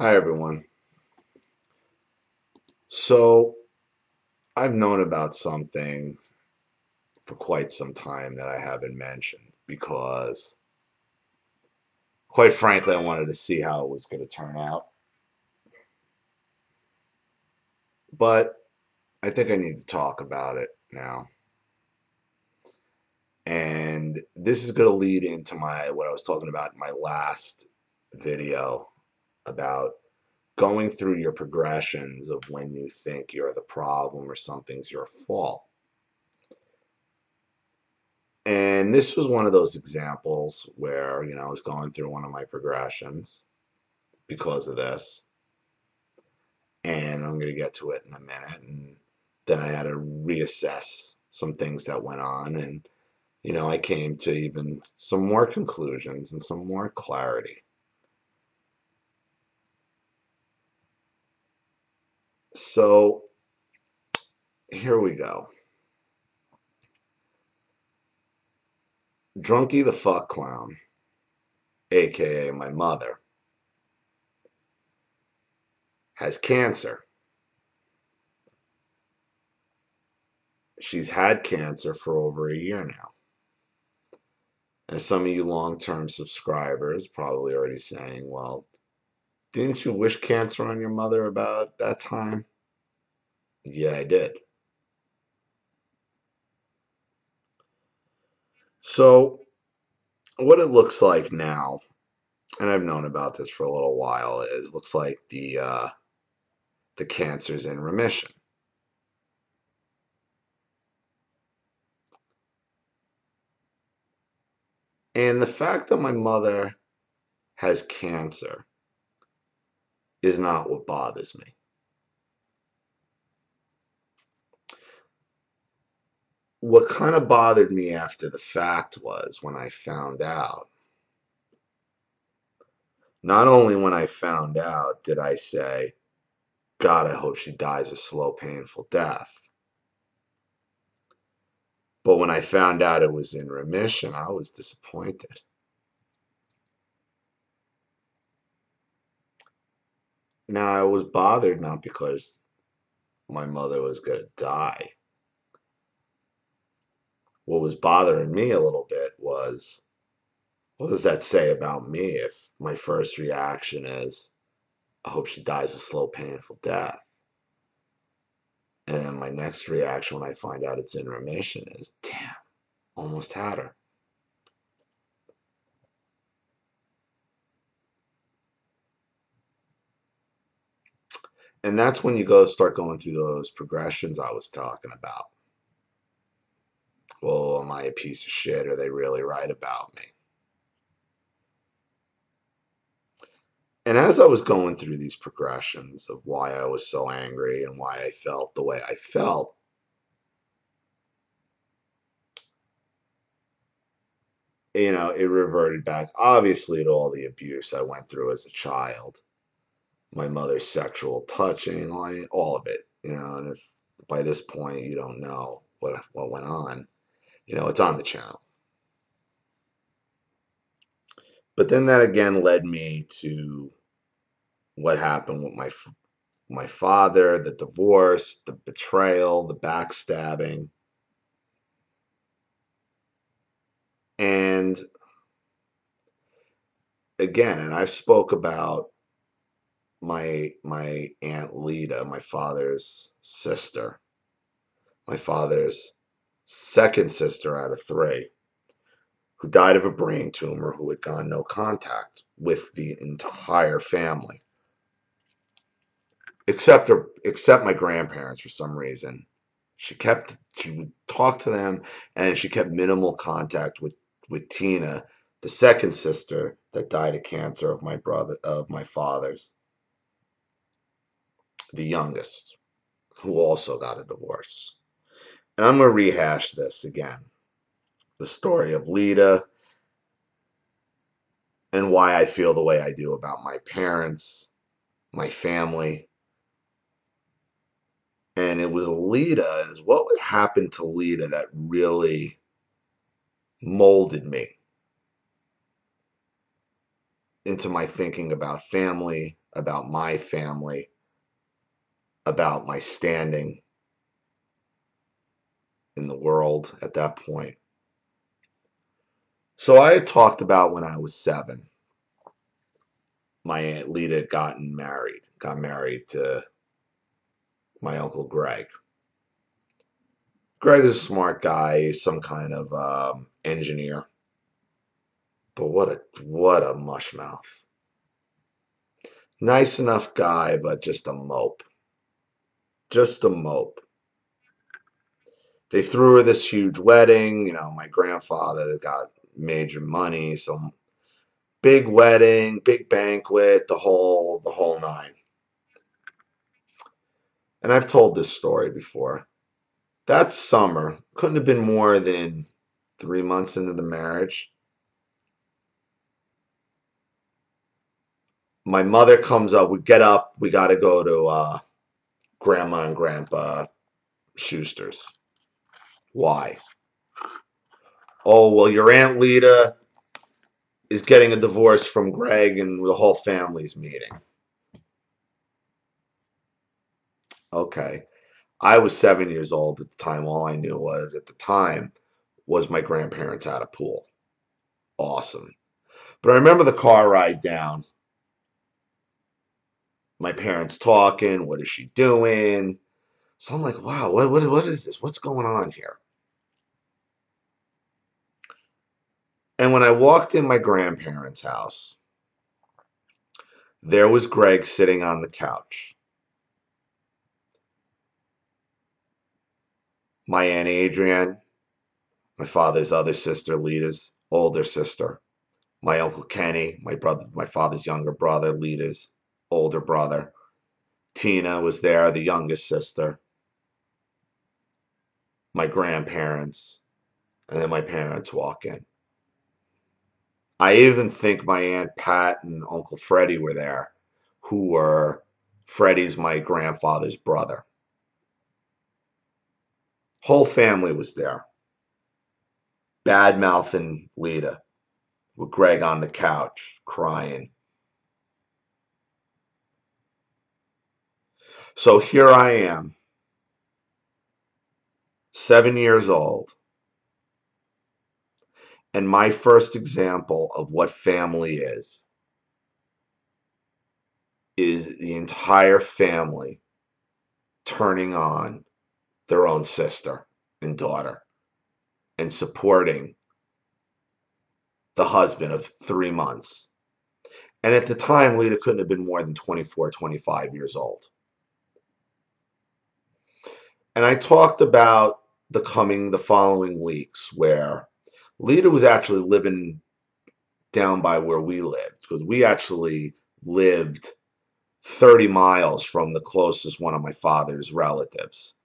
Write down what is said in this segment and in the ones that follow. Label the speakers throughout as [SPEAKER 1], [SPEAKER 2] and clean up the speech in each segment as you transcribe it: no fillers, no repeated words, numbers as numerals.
[SPEAKER 1] Hi, everyone. So, I've known about something for quite some time that I haven't mentioned because, quite frankly, I wanted to see how it was going to turn out. But I think I need to talk about it now. And this is going to lead into what I was talking about in my last video about going through your progressions of when you think you're the problem or something's your fault. And this was one of those examples where, I was going through one of my progressions because of this. And I'm going to get to it in a minute. And then I had to reassess some things that went on. And, I came to even some more conclusions and some more clarity. So here we go. Drunky the fuck clown, aka my mother, has cancer. She's had cancer for over a year now. And some of you long-term subscribers probably already saying, well, didn't you wish cancer on your mother about that time? Yeah, I did. So what it looks like now, and I've known about this for a little while, is looks like the cancer's in remission. And the fact that my mother has cancer is not what bothers me. What kind of bothered me after the fact was when I found out. Not only when I found out did I say, God, I hope she dies a slow, painful death. But when I found out it was in remission, I was disappointed. Now, I was bothered not because my mother was going to die. What was bothering me a little bit was, what does that say about me if my first reaction is, I hope she dies a slow, painful death? And my next reaction when I find out it's in remission is, damn, almost had her. And that's when you start going through those progressions I was talking about. Well, am I a piece of shit? Are they really right about me? And as I was going through these progressions of why I was so angry and why I felt the way I felt, it reverted back obviously to all the abuse I went through as a child, my mother's sexual touching, all of it, and if by this point you don't know what went on, it's on the channel. But then that again led me to what happened with my father, the divorce, the betrayal, the backstabbing. And again, and I've spoke about my aunt Lita, my father's sister, my father's second sister out of three, who died of a brain tumor, who had gone no contact with the entire family, except my grandparents for some reason. She would talk to them, and she kept minimal contact with Tina, the second sister that died of cancer of my father's, the youngest, who also got a divorce. And I'm gonna rehash this again. The story of Lita and why I feel the way I do about my parents, my family. And it was Lita, is what happened to Lita that really molded me. into my thinking about family, about my family, about my standing in the world at that point. So I had talked about when I was 7, my Aunt Lita got married to my Uncle Greg. Greg is a smart guy, he's some kind of engineer, but what a mush mouth. Nice enough guy, but just a mope. Just a mope. They threw her this huge wedding. My grandfather got major money, so big wedding, big banquet, the whole nine. And I've told this story before. That summer, couldn't have been more than 3 months into the marriage. My mother comes up, we get up, we got to go to Grandma and Grandpa Schuster's. Why? Oh, well, your Aunt Lita is getting a divorce from Greg and the whole family's meeting. Okay. I was 7 years old at the time. All I knew was at the time was my grandparents had a pool. Awesome. But I remember the car ride down. My parents talking. What is she doing? So I'm like, wow, what is this? What's going on here? And when I walked in my grandparents' house, there was Greg sitting on the couch. My Aunt Adrienne, my father's other sister, Lita's older sister, my Uncle Kenny, my father's younger brother, Lita's older brother. Tina was there, the youngest sister, my grandparents, and then my parents walk in. I even think my Aunt Pat and Uncle Freddie were there, who were Freddie's my grandfather's brother. Whole family was there. Bad mouthing Lita with Greg on the couch crying. So here I am, 7 years old, and my first example of what family is the entire family turning on their own sister and daughter and supporting the husband of 3 months. And at the time, Lita couldn't have been more than 24, 25 years old. And I talked about the following weeks where Lita was actually living down by where we lived, because we actually lived 30 miles from the closest one of my father's relatives.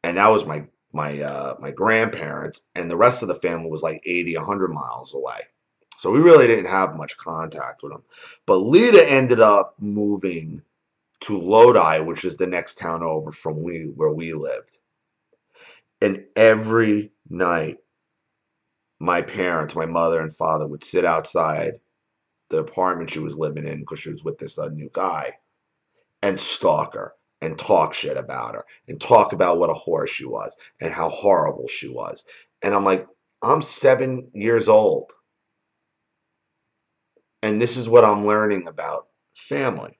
[SPEAKER 1] And that was my grandparents, and the rest of the family was like 80, 100 miles away. So we really didn't have much contact with them. But Lita ended up moving to Lodi, which is the next town over from where we lived. And every night, my parents, my mother and father, would sit outside the apartment she was living in, because she was with this new guy, and stalk her and talk shit about her and talk about what a whore she was and how horrible she was. And I'm like, I'm 7 years old, and this is what I'm learning about family.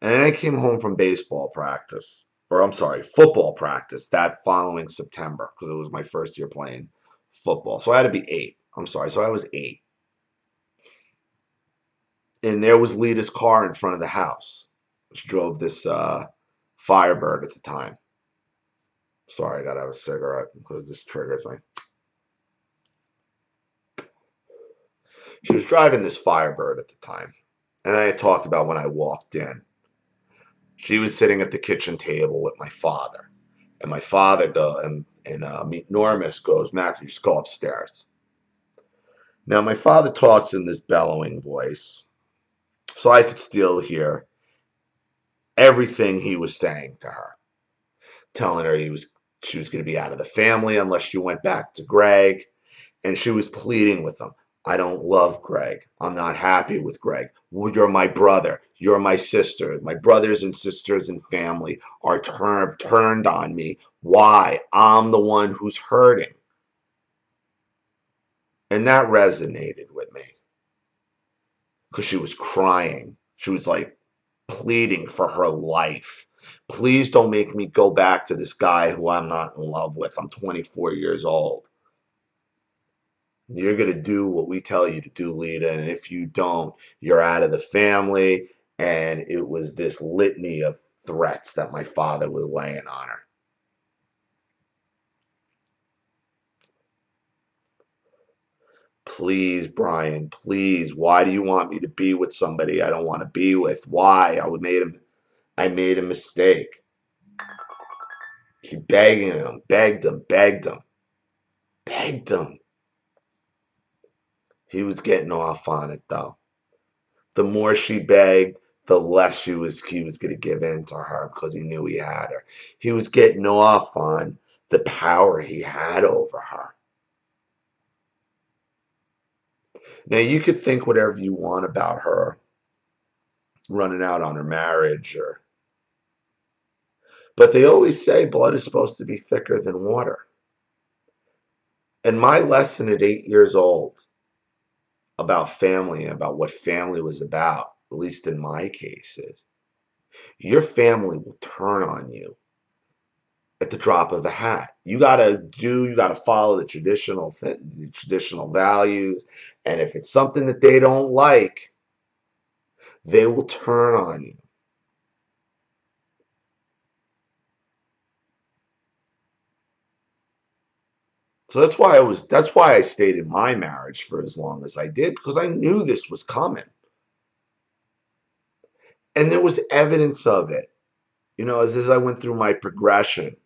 [SPEAKER 1] And then I came home from football practice that following September, because it was my first year playing football. So I had to be 8. So I was 8. And there was Lita's car in front of the house. She drove this Firebird at the time. Sorry, I gotta have a cigarette because this triggers me. She was driving this Firebird at the time. And I had talked about when I walked in. She was sitting at the kitchen table with my father. And my father Normus goes, Matthew, just go upstairs. Now, my father talks in this bellowing voice, so I could still hear everything he was saying to her, telling her she was going to be out of the family unless she went back to Greg, and she was pleading with him. I don't love Greg. I'm not happy with Greg. Well, you're my brother. You're my sister. My brothers and sisters and family are turned on me. Why? I'm the one who's hurting. And that resonated with me because she was crying. She was like pleading for her life. Please don't make me go back to this guy who I'm not in love with. I'm 24 years old. You're going to do what we tell you to do, Lita. And if you don't, you're out of the family. And it was this litany of threats that my father was laying on her. Please, Brian, please. Why do you want me to be with somebody I don't want to be with? Why? I made a mistake. She begging him, begged him, begged him, begged him. He was getting off on it though. The more she begged, the less he was going to give in to her because he knew he had her. He was getting off on the power he had over her. Now you could think whatever you want about her running out on her marriage but they always say blood is supposed to be thicker than water. And my lesson at 8 years old about family and about what family was about, at least in my case, is your family will turn on you at the drop of a hat. You gotta follow the traditional values, and if it's something that they don't like, they will turn on you. So that's why I stayed in my marriage for as long as I did, because I knew this was coming. And there was evidence of it. As I went through my progression,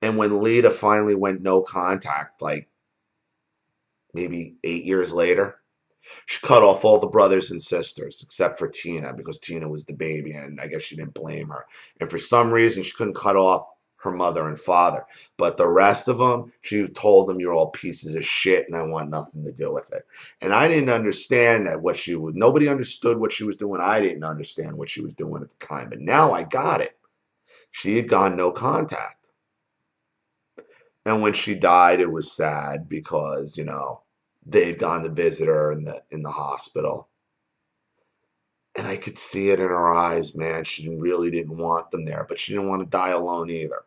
[SPEAKER 1] and when Lita finally went no contact, like maybe 8 years later, she cut off all the brothers and sisters except for Tina because Tina was the baby and I guess she didn't blame her. And for some reason, she couldn't cut off her mother and father. But the rest of them, she told them, you're all pieces of shit and I want nothing to do with it. And I didn't understand that nobody understood what she was doing. I didn't understand what she was doing at the time. But now I got it. She had gone no contact. And when she died, it was sad because, they had gone to visit her in the hospital. And I could see it in her eyes, man. She really didn't want them there, but she didn't want to die alone either.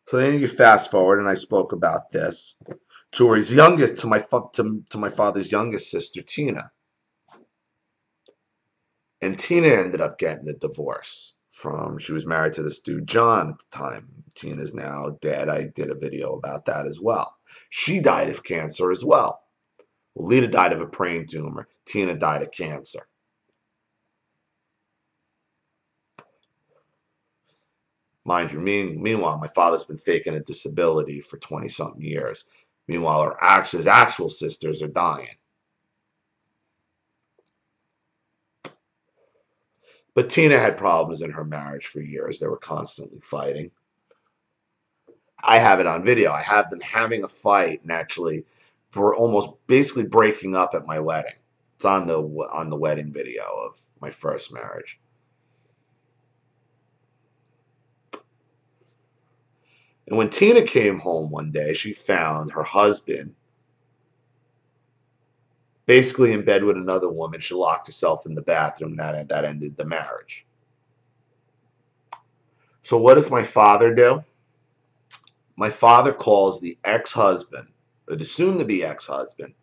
[SPEAKER 1] So then you fast forward, and I spoke about this to his youngest, to my father's youngest sister, Tina. And Tina ended up getting a divorce she was married to this dude, John, at the time. Tina's now dead. I did a video about that as well. She died of cancer as well. Lita died of a brain tumor. Tina died of cancer. Mind you, meanwhile, my father's been faking a disability for 20-something years. Meanwhile, his actual sisters are dying. But Tina had problems in her marriage for years. They were constantly fighting. I have it on video. I have them having a fight and actually almost basically breaking up at my wedding. It's on the wedding video of my first marriage. And when Tina came home one day, she found her husband basically in bed with another woman. She locked herself in the bathroom. That ended the marriage. So what does my father do? My father calls the ex-husband, or the soon-to-be ex-husband,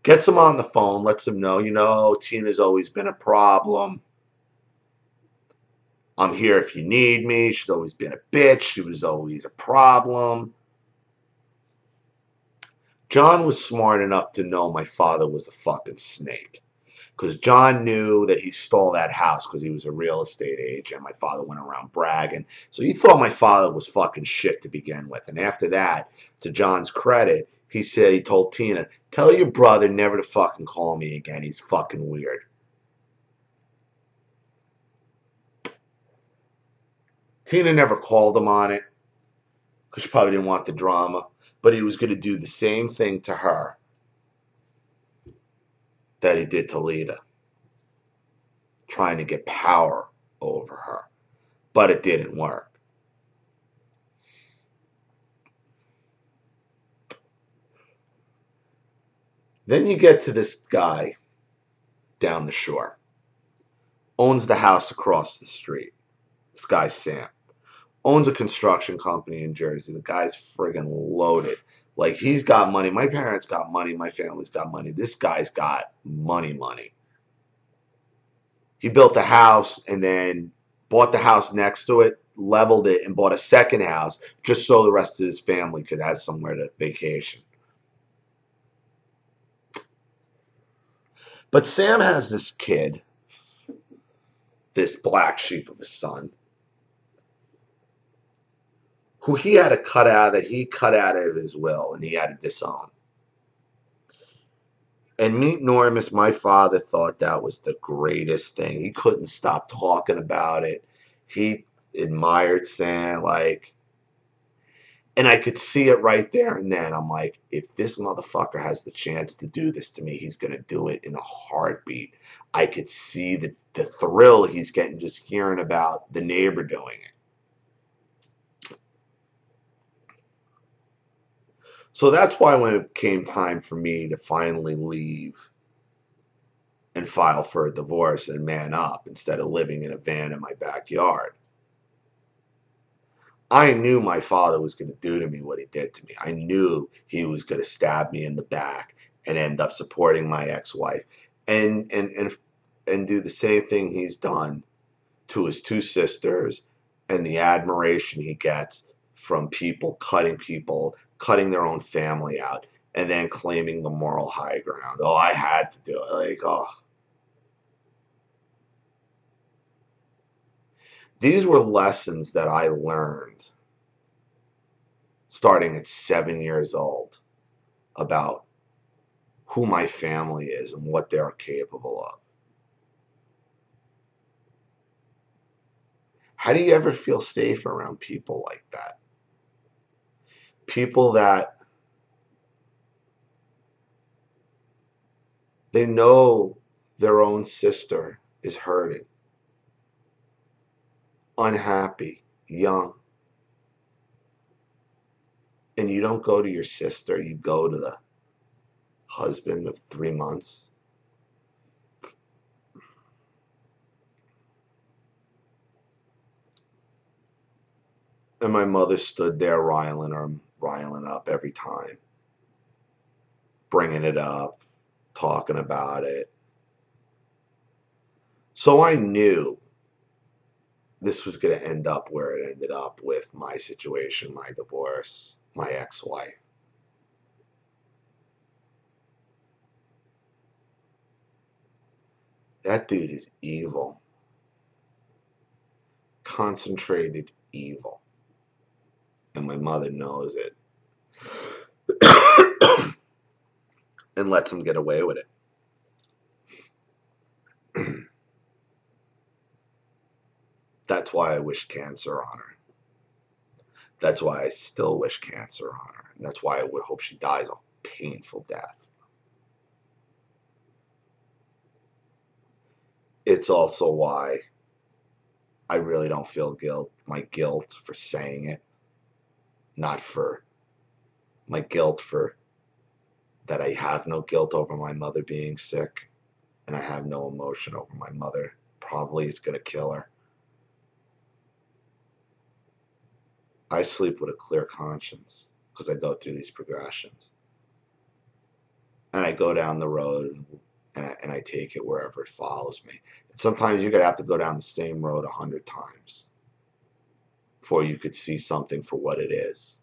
[SPEAKER 1] gets him on the phone, lets him know, Tina's always been a problem. I'm here if you need me. She's always been a bitch. She was always a problem. John was smart enough to know my father was a fucking snake. Because John knew that he stole that house because he was a real estate agent. My father went around bragging. So he thought my father was fucking shit to begin with. And after that, to John's credit, he told Tina, tell your brother never to fucking call me again. He's fucking weird. Tina never called him on it because she probably didn't want the drama, but he was going to do the same thing to her that he did to Lita, trying to get power over her. But it didn't work. Then you get to this guy down the shore, owns the house across the street. This guy's Sam. Owns a construction company in Jersey. The guy's friggin' loaded. Like, he's got money. My parents got money. My family's got money. This guy's got money. He built a house and then bought the house next to it, leveled it, and bought a second house just so the rest of his family could have somewhere to vacation. But Sam has this kid, this black sheep of a son, who he had to cut out of his will, and he had to disown. And meet Normus, my father thought that was the greatest thing. He couldn't stop talking about it. He admired Sam, like, and I could see it right there and then. I'm like, if this motherfucker has the chance to do this to me, he's going to do it in a heartbeat. I could see the thrill he's getting just hearing about the neighbor doing it. So that's why when it came time for me to finally leave and file for a divorce and man up instead of living in a van in my backyard, I knew my father was going to do to me what he did to me. I knew he was going to stab me in the back and end up supporting my ex-wife and do the same thing he's done to his two sisters, and the admiration he gets from people, cutting their own family out, and then claiming the moral high ground. Oh, I had to do it. Like, oh. These were lessons that I learned starting at 7 years old about who my family is and what they're capable of. How do you ever feel safe around people like that? People that they know their own sister is hurting, unhappy, young. And you don't go to your sister, you go to the husband of 3 months. And my mother stood there riling up every time, bringing it up, talking about it. So I knew this was going to end up where it ended up with my situation, my divorce, my ex-wife. That dude is evil. Concentrated evil. And my mother knows it. And lets him get away with it. That's why I wish cancer on her. That's why I still wish cancer on her. And that's why I would hope she dies a painful death. It's also why I really don't feel my guilt for saying it. Not for my guilt for that I have no guilt over my mother being sick. And I have no emotion over my mother. Probably it's going to kill her. I sleep with a clear conscience because I go through these progressions. And I go down the road and I take it wherever it follows me. And sometimes you're going to have to go down the same road 100 times before you could see something for what it is.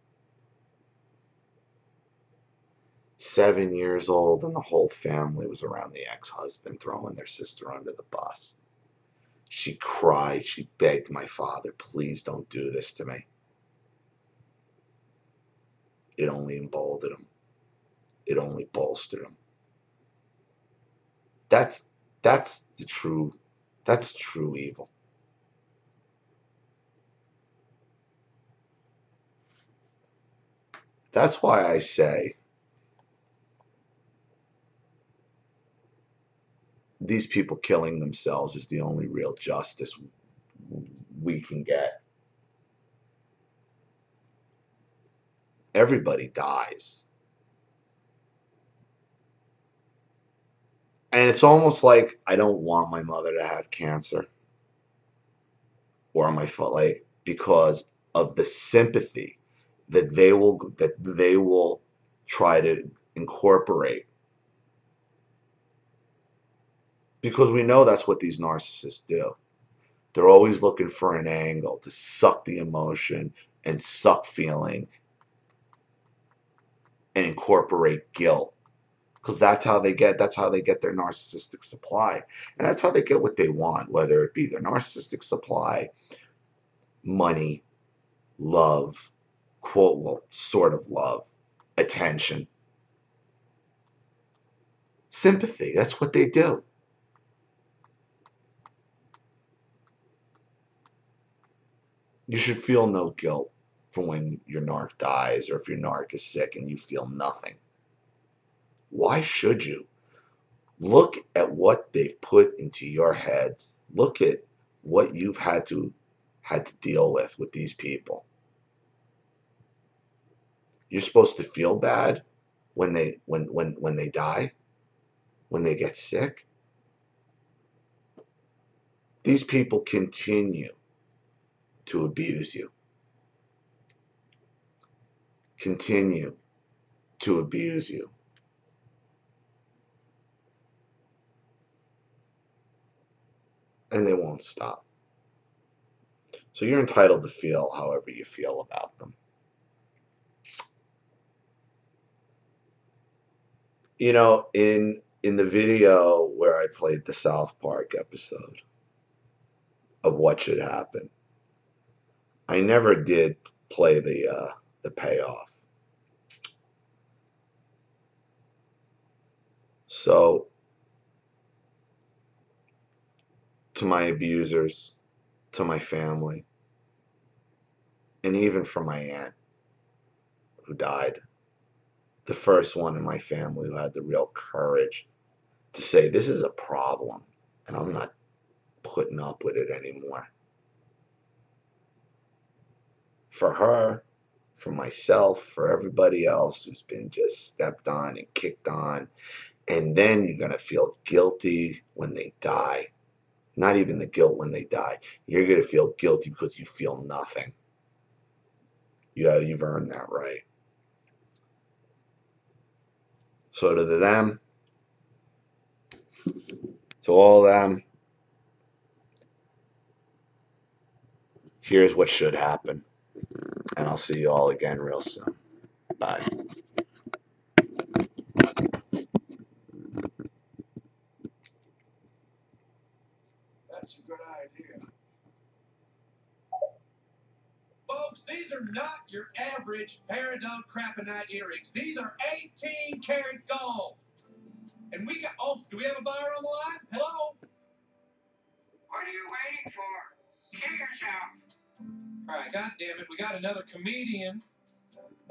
[SPEAKER 1] 7 years old and the whole family was around the ex-husband throwing their sister under the bus. She cried. She begged my father, please don't do this to me. It only emboldened him. It only bolstered him. That's true evil. That's why I say these people killing themselves is the only real justice we can get. Everybody dies. And it's almost like I don't want my mother to have cancer or my foot, like, because of the sympathy that they will try to incorporate, because we know that's what these narcissists do. They're always looking for an angle to suck the emotion and suck feeling and incorporate guilt, because that's how they get their narcissistic supply, and that's how they get what they want, whether it be their narcissistic supply, money, love, quote, well, sort of love, attention, sympathy. That's what they do. You should feel no guilt for when your narc dies or if your narc is sick and you feel nothing. Why should you? Look at what they've put into your heads. Look at what you've had to deal with these people. You're supposed to feel bad when they die, when they get sick. These people continue to abuse you. Continue to abuse you. And they won't stop. So you're entitled to feel however you feel about them. You know, in the video where I played the South Park episode of What Should Happen, I never did play the payoff. So to my abusers, to my family, and even for my aunt who died, the first one in my family who had the real courage to say, this is a problem and I'm not putting up with it anymore. For her, for myself, for everybody else who's been just stepped on and kicked on, and then you're going to feel guilty when they die. Not even the guilt when they die. You're going to feel guilty because you feel nothing. Yeah, you've earned that right. So to them, to all them, here's what should happen. And I'll see you all again real soon. Bye.
[SPEAKER 2] That's a good idea. Folks, these are not your average peridot craponite earrings. These are 18 karat gold. And we got, oh, do we have a buyer on the line? Hello?
[SPEAKER 3] What are you waiting for? Kill yourself.
[SPEAKER 2] All right, God damn it, we got another comedian.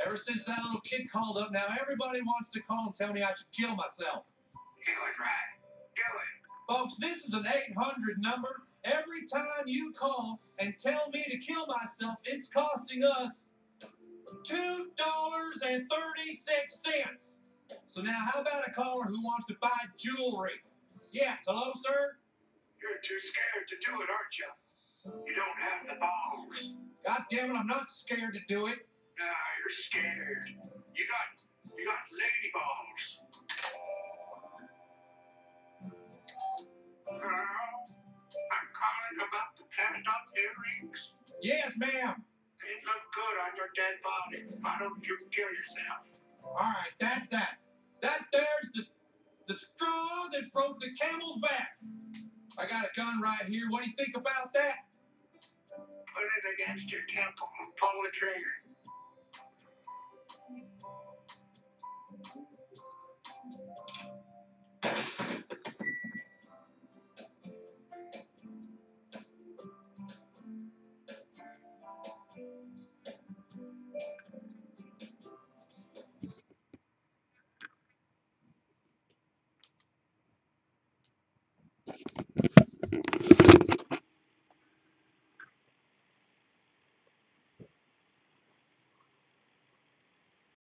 [SPEAKER 2] Ever since that little kid called up, now everybody wants to call and tell me I should kill myself.
[SPEAKER 3] Do it right. Do it.
[SPEAKER 2] Folks, this is an 800 number. Every time you call and tell me to kill myself, it's costing us $2.36. So now, how about a caller who wants to buy jewelry? Yes, hello, sir?
[SPEAKER 3] You're too scared to do it, aren't you? You don't have the balls.
[SPEAKER 2] God damn it, I'm not scared to do it.
[SPEAKER 3] Nah, you're scared. You got lady balls. Girl, I'm calling about the peridot earrings.
[SPEAKER 2] Yes, ma'am.
[SPEAKER 3] They look good on your dead body. Why don't you kill yourself?
[SPEAKER 2] All right, that's that. That there's the straw that broke the camel's back. I got a gun right here. What do you think about that?
[SPEAKER 3] Put it against your temple and pull the trigger.